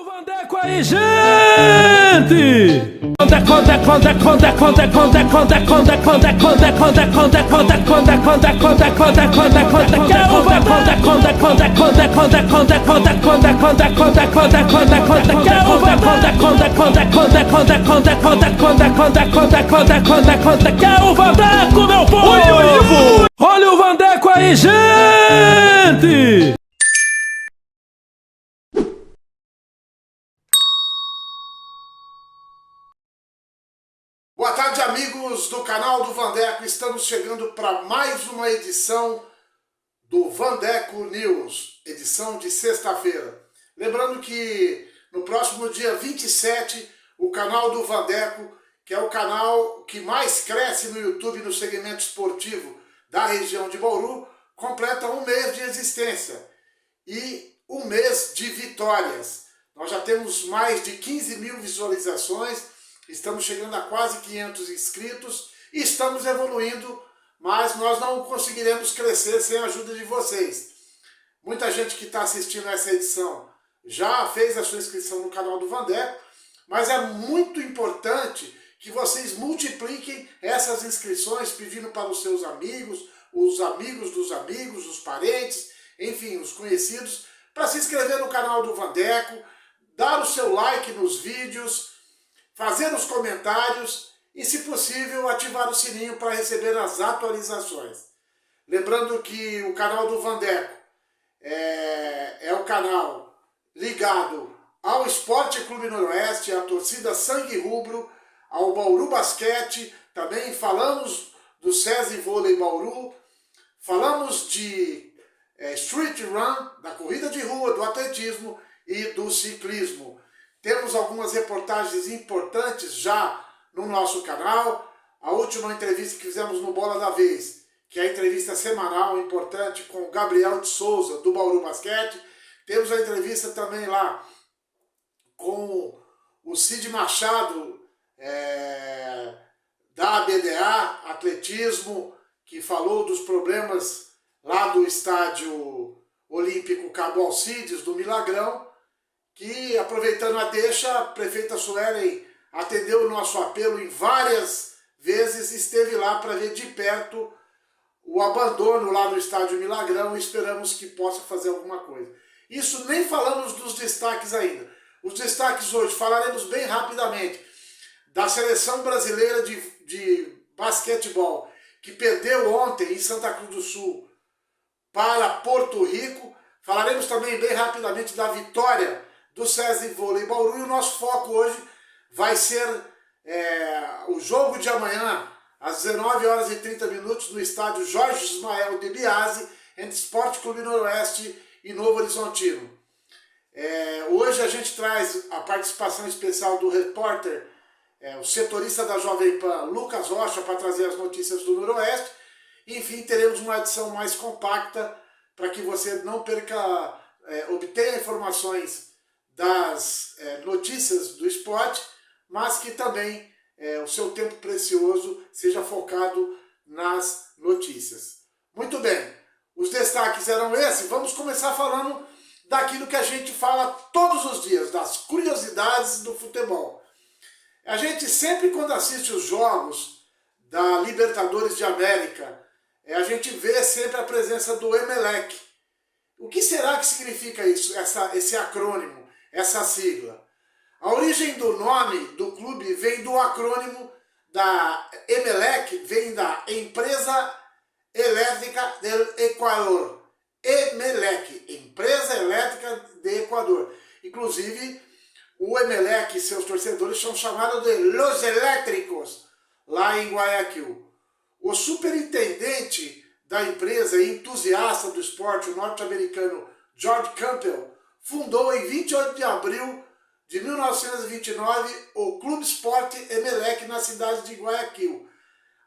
Vandeco aí, gente! Quer o Vandeco, meu povo! Olha o Vandeco aí, gente! Boa tarde, amigos do canal do Vandeco. Estamos chegando para mais uma edição do Vandeco News, edição de sexta-feira. Lembrando que no próximo dia 27, o canal do Vandeco, que é o canal que mais cresce no YouTube no segmento esportivo da região de Bauru, completa um mês de existência e um mês de vitórias. Nós já temos mais de 15 mil visualizações, estamos chegando a quase 500 inscritos e estamos evoluindo, mas nós não conseguiremos crescer sem a ajuda de vocês. Muita gente que está assistindo essa edição já fez a sua inscrição no canal do Vandeco, mas é muito importante que vocês multipliquem essas inscrições pedindo para os seus amigos, os amigos dos amigos, os parentes, enfim, os conhecidos, para se inscrever no canal do Vandeco, dar o seu like nos vídeos, fazer os comentários e, se possível, ativar o sininho para receber as atualizações. Lembrando que o canal do Vandeco é o canal ligado ao Esporte Clube Noroeste, à torcida Sangue Rubro, ao Bauru Basquete, também falamos do SESI Vôlei Bauru, falamos de Street Run, da corrida de rua, do atletismo e do ciclismo. Temos algumas reportagens importantes já no nosso canal. A última entrevista que fizemos no Bola da Vez, que é a entrevista semanal importante com o Gabriel de Souza, do Bauru Basquete. Temos a entrevista também lá com o Cid Machado, da ABDA, Atletismo, que falou dos problemas lá do Estádio Olímpico Cabo Alcides, do Milagrão, que, aproveitando a deixa, a prefeita Suelen atendeu o nosso apelo em várias vezes, esteve lá para ver de perto o abandono lá no Estádio Milagrão e esperamos que possa fazer alguma coisa. Isso nem falamos dos destaques ainda. Os destaques hoje, falaremos bem rapidamente da seleção brasileira de basquetebol, que perdeu ontem em Santa Cruz do Sul para Porto Rico. Falaremos também bem rapidamente da vitória do SESI Vôlei Bauru, e o nosso foco hoje vai ser o jogo de amanhã, às 19 horas e 30 minutos, no estádio Jorge Ismael de Biase, entre Esporte Clube Noroeste e Novo Horizontino. Hoje a gente traz a participação especial do repórter, o setorista da Jovem Pan, Lucas Rocha, para trazer as notícias do Noroeste. Enfim, teremos uma edição mais compacta para que você não perca, obtenha informações das notícias do esporte, mas que também o seu tempo precioso seja focado nas notícias. Muito bem, os destaques eram esses. Vamos começar falando daquilo que a gente fala todos os dias, das curiosidades do futebol. A gente sempre, quando assiste os jogos da Libertadores de América, a gente vê sempre a presença do Emelec. O que será que significa isso, esse acrônimo, essa sigla? A origem do nome do clube vem do acrônimo da Emelec, vem da Empresa Elétrica do Equador. Emelec, Empresa Elétrica do Equador. Inclusive, o Emelec e seus torcedores são chamados de Los Elétricos, lá em Guayaquil. O superintendente da empresa e entusiasta do esporte, o norte-americano George Campbell, fundou em 28 de abril de 1929 o Clube Esporte Emelec na cidade de Guayaquil.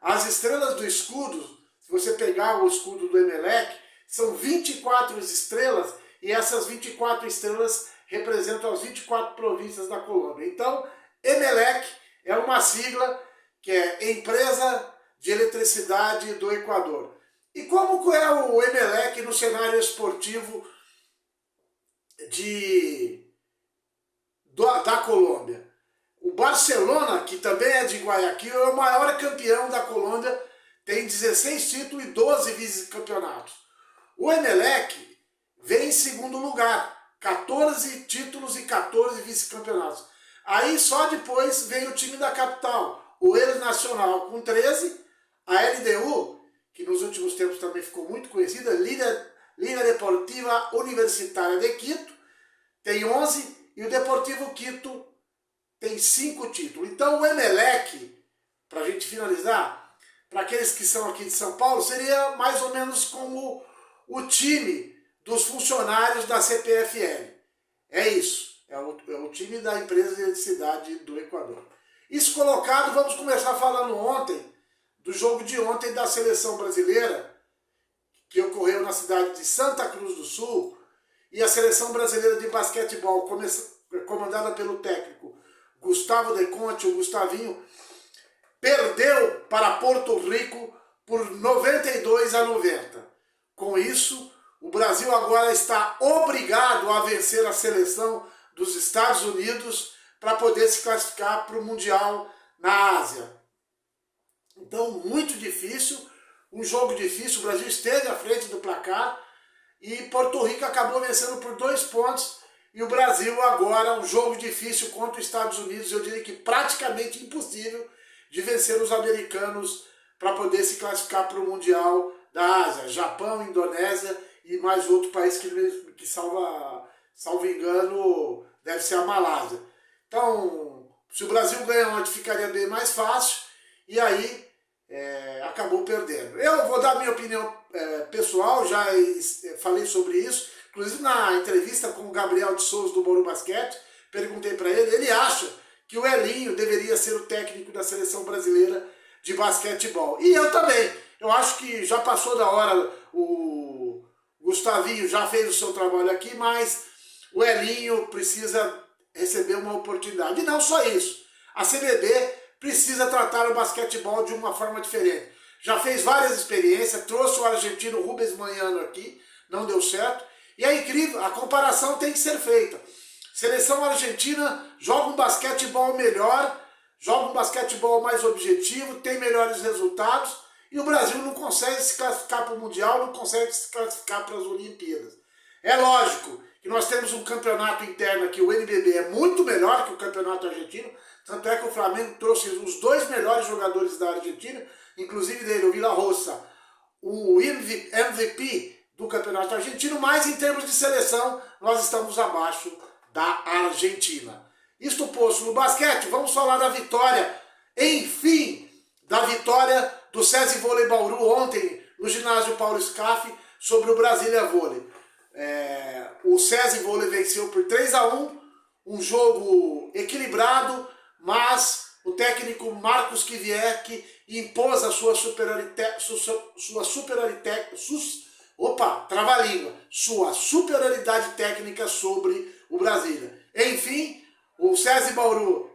As estrelas do escudo, se você pegar o escudo do Emelec, são 24 estrelas, e essas 24 estrelas representam as 24 províncias da Colômbia. Então, Emelec é uma sigla que é Empresa de Eletricidade do Equador. E como é o Emelec no cenário esportivo da Colômbia. O Barcelona, que também é de Guayaquil, é o maior campeão da Colômbia, tem 16 títulos e 12 vice-campeonatos. O Emelec vem em segundo lugar, 14 títulos e 14 vice-campeonatos. Aí só depois vem o time da capital, o El Nacional com 13, a LDU, que nos últimos tempos também ficou muito conhecida, Liga Deportiva Universitária de Quito, tem 11, e o Deportivo Quito tem 5 títulos. Então o Emelec, para a gente finalizar, para aqueles que são aqui de São Paulo, seria mais ou menos como o time dos funcionários da CPFL. É isso, é o time da empresa de eletricidade do Equador. Isso colocado, vamos começar falando do jogo de ontem da seleção brasileira, que ocorreu na cidade de Santa Cruz do Sul, e a seleção brasileira de basquetebol, comandada pelo técnico Gustavo De Conte, o Gustavinho, perdeu para Porto Rico por 92-90. Com isso, o Brasil agora está obrigado a vencer a seleção dos Estados Unidos para poder se classificar para o Mundial na Ásia. Então, muito difícil, um jogo difícil, o Brasil esteve à frente do placar e Porto Rico acabou vencendo por 2 pontos e o Brasil agora, um jogo difícil contra os Estados Unidos, eu diria que praticamente impossível de vencer os americanos para poder se classificar para o Mundial da Ásia, Japão, Indonésia e mais outro país que salvo engano, deve ser a Malásia. Então, se o Brasil ganhar ontem, ficaria bem mais fácil, e aí acabou perdendo. Eu vou dar minha opinião pessoal, já falei sobre isso, inclusive na entrevista com o Gabriel de Souza do Bauru Basquete, perguntei para ele, ele acha que o Elinho deveria ser o técnico da seleção brasileira de basquetebol. E eu também. Eu acho que já passou da hora, o Gustavinho já fez o seu trabalho aqui, mas o Elinho precisa receber uma oportunidade. E não só isso. A CBB precisa tratar o basquetebol de uma forma diferente. Já fez várias experiências, trouxe o argentino Rubens Manhano aqui, não deu certo. E é incrível, a comparação tem que ser feita. Seleção argentina joga um basquetebol melhor, joga um basquetebol mais objetivo, tem melhores resultados, e o Brasil não consegue se classificar para o Mundial, não consegue se classificar para as Olimpíadas. É lógico que nós temos um campeonato interno aqui, o NBB é muito melhor que o campeonato argentino, tanto é que o Flamengo trouxe os 2 melhores jogadores da Argentina, inclusive dele, o Vila Roça, o MVP do campeonato argentino, mas em termos de seleção, nós estamos abaixo da Argentina. Isto posto no basquete, vamos falar da vitória, enfim, da vitória do SESI Vôlei Bauru ontem no ginásio Paulo Scaff sobre o Brasília Vôlei. O SESI Vôlei venceu por 3-1, um jogo equilibrado, mas o técnico Marcos Kivierk impôs a sua superioridade técnica sobre o Brasília. Enfim, o SESI Bauru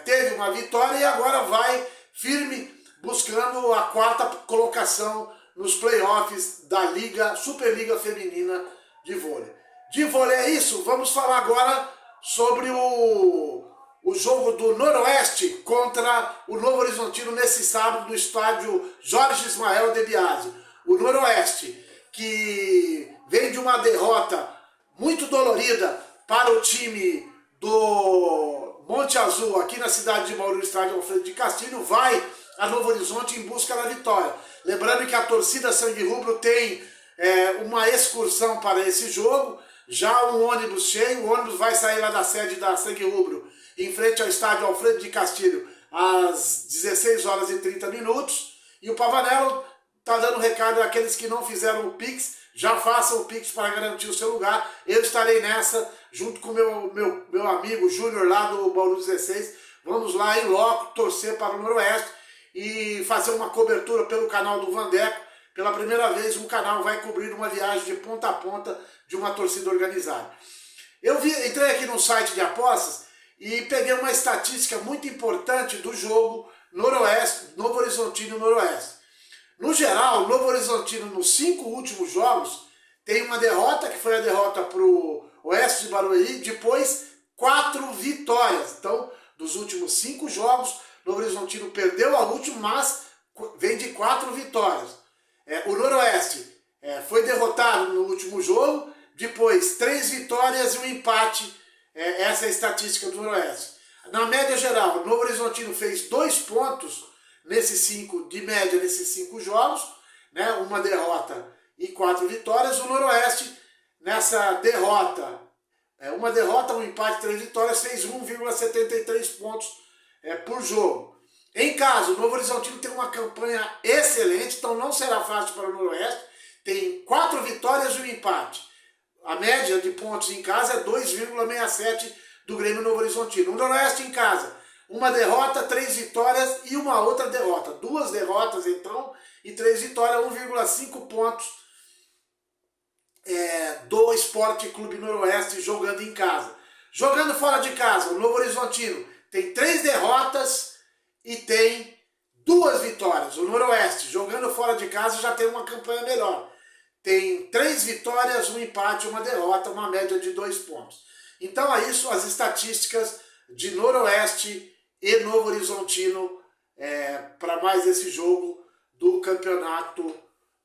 teve uma vitória e agora vai firme buscando a 4ª colocação nos playoffs da Superliga Feminina de Vôlei. De vôlei é isso, vamos falar agora sobre o jogo do Noroeste contra o Novo Horizontino nesse sábado no estádio Jorge Ismael de Biasi. O Noroeste, que vem de uma derrota muito dolorida para o time do Monte Azul, aqui na cidade de Bauru, estádio Alfredo de Castilho, vai a Novo Horizonte em busca da vitória. Lembrando que a torcida Sangue Rubro tem uma excursão para esse jogo, já um ônibus cheio, o ônibus vai sair lá da sede da Sangue Rubro, em frente ao estádio Alfredo de Castilho, às 16h30, e o Pavanello está dando recado àqueles que não fizeram o Pix, já façam o Pix para garantir o seu lugar. Eu estarei nessa, junto com meu amigo Júnior lá do Bauru 16, vamos lá em loco torcer para o Noroeste e fazer uma cobertura pelo canal do Vandeco. Pela primeira vez um canal vai cobrir uma viagem de ponta a ponta de uma torcida organizada. Entrei aqui no site de apostas e peguei uma estatística muito importante do jogo Noroeste, Novo Horizontino e Noroeste. No geral, o Novo Horizontino nos 5 últimos jogos tem uma derrota, que foi a derrota para o Oeste de Barueri, depois 4 vitórias. Então, dos últimos 5 jogos, Novo Horizontino perdeu a última, mas vem de 4 vitórias. O Noroeste foi derrotado no último jogo, depois 3 vitórias e um empate. Essa é a estatística do Noroeste. Na média geral, o Novo Horizontino fez 2 pontos de média nesses 5 jogos, né? Uma derrota e 4 vitórias. O Noroeste, nessa derrota, uma derrota, um empate, 3 vitórias, fez 1,73 pontos por jogo. Em casa, o Novo Horizontino tem uma campanha excelente, então não será fácil para o Noroeste. Tem 4 vitórias e um empate. A média de pontos em casa é 2,67 do Grêmio Novo Horizontino. O Noroeste em casa, uma derrota, 3 vitórias e uma outra derrota. 2 derrotas, então, e 3 vitórias, 1,5 pontos do Esporte Clube Noroeste jogando em casa. Jogando fora de casa, o Novo Horizontino tem 3 derrotas e tem 2 vitórias. O Noroeste, jogando fora de casa, já tem uma campanha melhor. Tem 3 vitórias, um empate, uma derrota, uma média de 2 pontos. Então é isso, as estatísticas de Noroeste e Novo Horizontino para mais esse jogo do Campeonato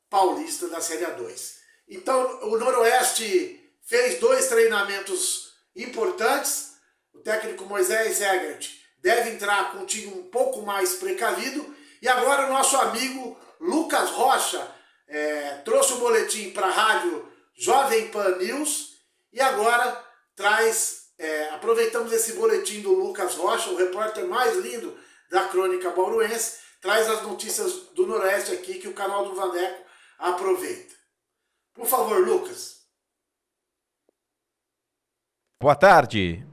Paulista da Série A2. Então o Noroeste fez 2 treinamentos importantes. O técnico Moisés Egert deve entrar com um time um pouco mais precavido. E agora o nosso amigo Lucas Rocha trouxe o boletim para a rádio Jovem Pan News e agora aproveitamos esse boletim do Lucas Rocha, o repórter mais lindo da crônica bauruense, traz as notícias do Noroeste aqui que o canal do Vandeco aproveita. Por favor, Lucas. Boa tarde.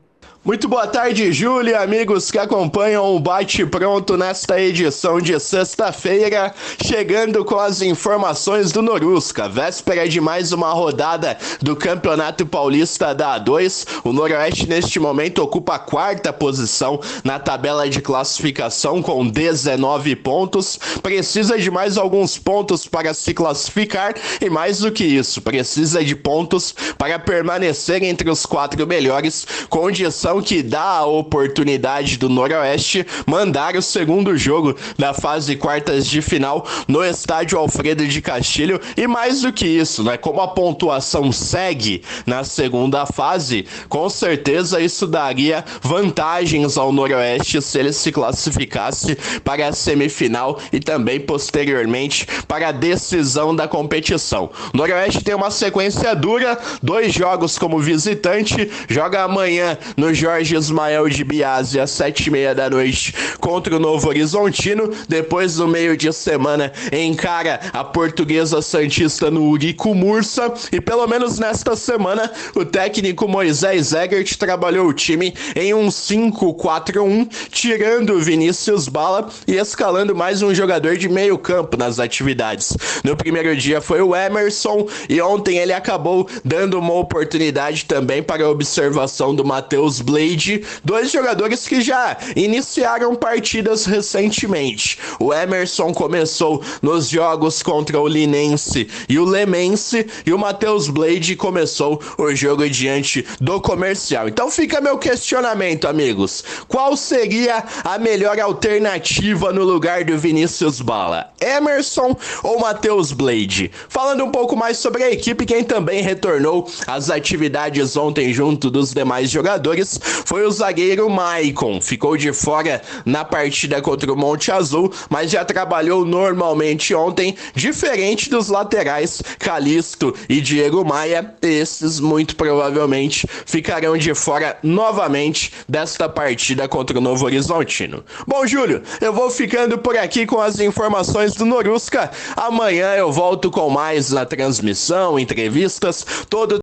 Muito boa tarde, Júlio, amigos que acompanham o Bate Pronto nesta edição de sexta-feira, chegando com as informações do Norusca, véspera de mais uma rodada do Campeonato Paulista da A2. O Noroeste neste momento ocupa a 4ª posição na tabela de classificação com 19 pontos, precisa de mais alguns pontos para se classificar e mais do que isso, precisa de pontos para permanecer entre os 4 melhores, condição que dá a oportunidade do Noroeste mandar o segundo jogo da fase quartas de final no estádio Alfredo de Castilho. E mais do que isso, né, como a pontuação segue na segunda fase, com certeza isso daria vantagens ao Noroeste se ele se classificasse para a semifinal e também posteriormente para a decisão da competição. O Noroeste tem uma sequência dura, 2 jogos como visitante, joga amanhã no Jorge Ismael de Biasi às 7h30 da noite contra o Novo Horizontino. Depois, no meio de semana, encara a Portuguesa Santista no Urico Mursa. E pelo menos nesta semana, o técnico Moisés Egert trabalhou o time em um 5-4-1, tirando o Vinícius Bala e escalando mais um jogador de meio campo nas atividades. No primeiro dia foi o Emerson e ontem ele acabou dando uma oportunidade também para a observação do Matheus Blade, 2 jogadores que já iniciaram partidas recentemente. O Emerson começou nos jogos contra o Linense e o Lemense, e o Matheus Blade começou o jogo diante do Comercial. Então fica meu questionamento, amigos. Qual seria a melhor alternativa no lugar do Vinícius Bala? Emerson ou Matheus Blade? Falando um pouco mais sobre a equipe, quem também retornou às atividades ontem junto dos demais jogadores foi o zagueiro Maicon. Ficou de fora na partida contra o Monte Azul, mas já trabalhou normalmente ontem, diferente dos laterais Calixto e Diego Maia. Esses muito provavelmente ficarão de fora novamente desta partida contra o Novo Horizontino. Bom, Júlio, eu vou ficando por aqui com as informações do Norusca. Amanhã eu volto com mais na transmissão, entrevistas, todo.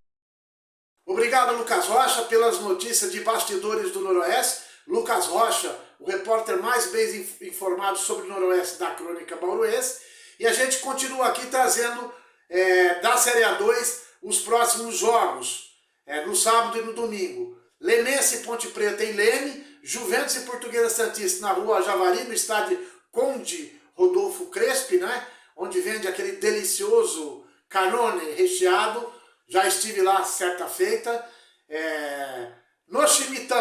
Obrigado, Lucas Rocha, pelas notícias de bastidores do Noroeste. Lucas Rocha, o repórter mais bem informado sobre o Noroeste da crônica bauruense. E a gente continua aqui trazendo da Série A2 os próximos jogos, no sábado e no domingo. Lemense e Ponte Preta em Leme, Juventus e Portuguesa Santista na Rua Javari, no estádio Conde Rodolfo Crespi, né? Onde vende aquele delicioso canone recheado. Já estive lá certa feita. No Chimitão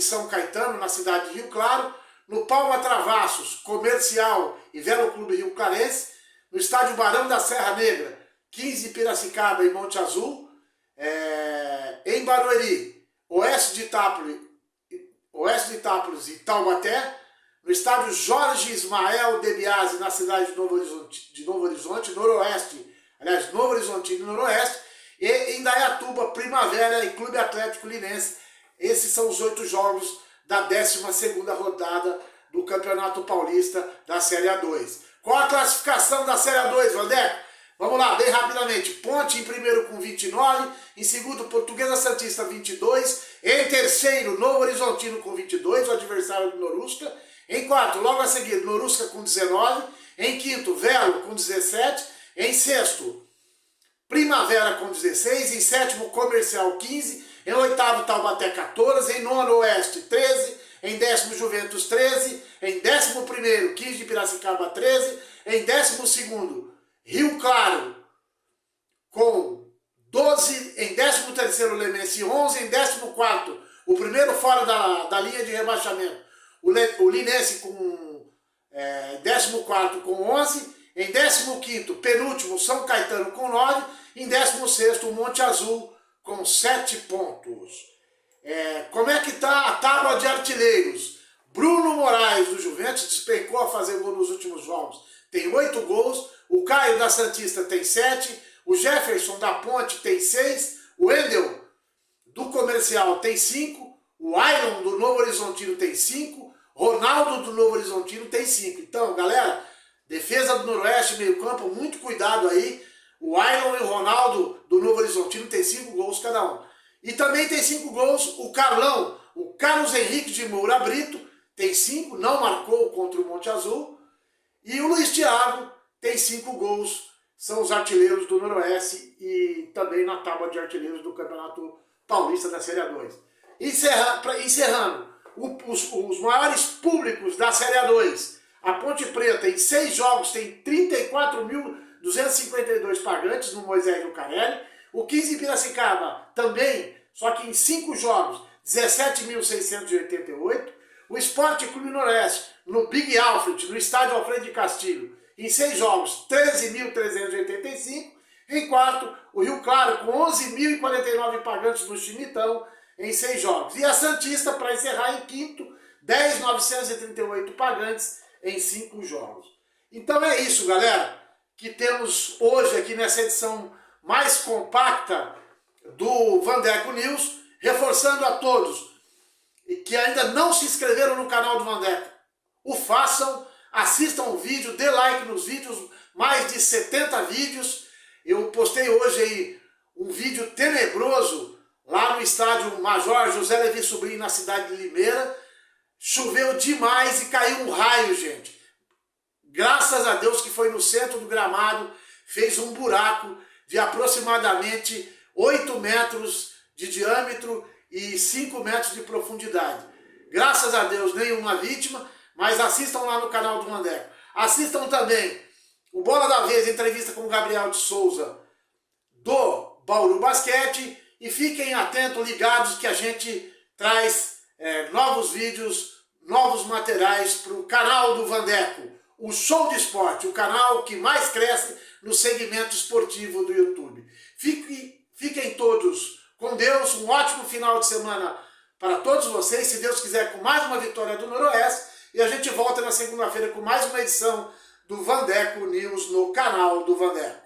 São Caetano, na cidade de Rio Claro, no Palma Travassos, Comercial e Velo Clube Rio Clarense, no estádio Barão da Serra Negra, 15 Piracicaba e Monte Azul, em Barueri, Oeste de Itápolis e Taubaté, no estádio Jorge Ismael de Biasi, na cidade de Novo Horizonte, Noroeste, aliás, Novo Horizontino e Noroeste, e em Indaiatuba, Primavera e Clube Atlético Linense. Esses são os 8 jogos da 12ª rodada do Campeonato Paulista da Série A2. Qual a classificação da Série A2, Vandeco? Vamos lá, bem rapidamente. Ponte em primeiro com 29, em segundo Portuguesa Santista 22, em terceiro Novo Horizontino com 22, o adversário do Norusca, em quarto, logo a seguir, Norusca com 19, em quinto, Velo com 17, em sexto, Primavera com 16, em sétimo, Comercial 15, em oitavo, Taubaté 14, em nono, Oeste 13, em décimo, Juventus 13, em 11º, 15 de Piracicaba 13, em 12º, Rio Claro com 12, em 13º, Lemense 11, em 14º, o primeiro fora da linha de rebaixamento, o Linense com 14º com 11, em 15º, penúltimo, São Caetano com 9, em 16º, o Monte Azul com 7 pontos. Como é que está a tábua de artilheiros? Bruno Moraes, do Juventus, despencou a fazer gol nos últimos jogos. Tem 8 gols. O Caio da Santista tem 7. O Jefferson da Ponte tem 6. O Wendel do Comercial tem 5. O Ailon do Novo Horizontino tem 5. Ronaldo do Novo Horizontino tem 5. Então, galera, defesa do Noroeste, meio campo, muito cuidado aí. O Ailon e o Ronaldo do Novo Horizontino tem 5 gols cada um. E também tem 5 gols o Carlão, o Carlos Henrique de Moura Brito, tem 5, não marcou contra o Monte Azul. E o Luiz Thiago tem 5 gols, são os artilheiros do Noroeste e também na tábua de artilheiros do Campeonato Paulista da Série A2. Encerrando, os maiores públicos da Série A2. A Ponte Preta, em 6 jogos, tem 34.252 pagantes no Moisés Lucarelli. O 15 Piracicaba também, só que em 5 jogos, 17.688. O Esporte Clube Noroeste, no Big Alfred, no estádio Alfredo de Castilho, em 6 jogos, 13.385. Em quarto, o Rio Claro, com 11.049 pagantes no Chimitão, em 6 jogos. E a Santista, para encerrar, em quinto, 10.938 pagantes em 5 jogos. Então é isso, galera, que temos hoje aqui nessa edição mais compacta do Vandeco News, reforçando a todos que ainda não se inscreveram no canal do Vandeco, o façam, assistam o vídeo, dê like nos vídeos, mais de 70 vídeos. Eu postei hoje aí um vídeo tenebroso lá no estádio Major José Levi Sobrinho, na cidade de Limeira. Choveu demais e caiu um raio, gente. Graças a Deus que foi no centro do gramado, fez um buraco de aproximadamente 8 metros de diâmetro e 5 metros de profundidade. Graças a Deus, nenhuma vítima, mas assistam lá no canal do Vandeco. Assistam também o Bola da Vez, entrevista com o Gabriel de Souza, do Bauru Basquete, e fiquem atentos, ligados, que a gente traz novos vídeos, novos materiais para o canal do Vandeco, o Show de Esporte, o canal que mais cresce no segmento esportivo do YouTube. Fiquem todos com Deus, um ótimo final de semana para todos vocês, se Deus quiser, com mais uma vitória do Noroeste, e a gente volta na segunda-feira com mais uma edição do Vandeco News no canal do Vandeco.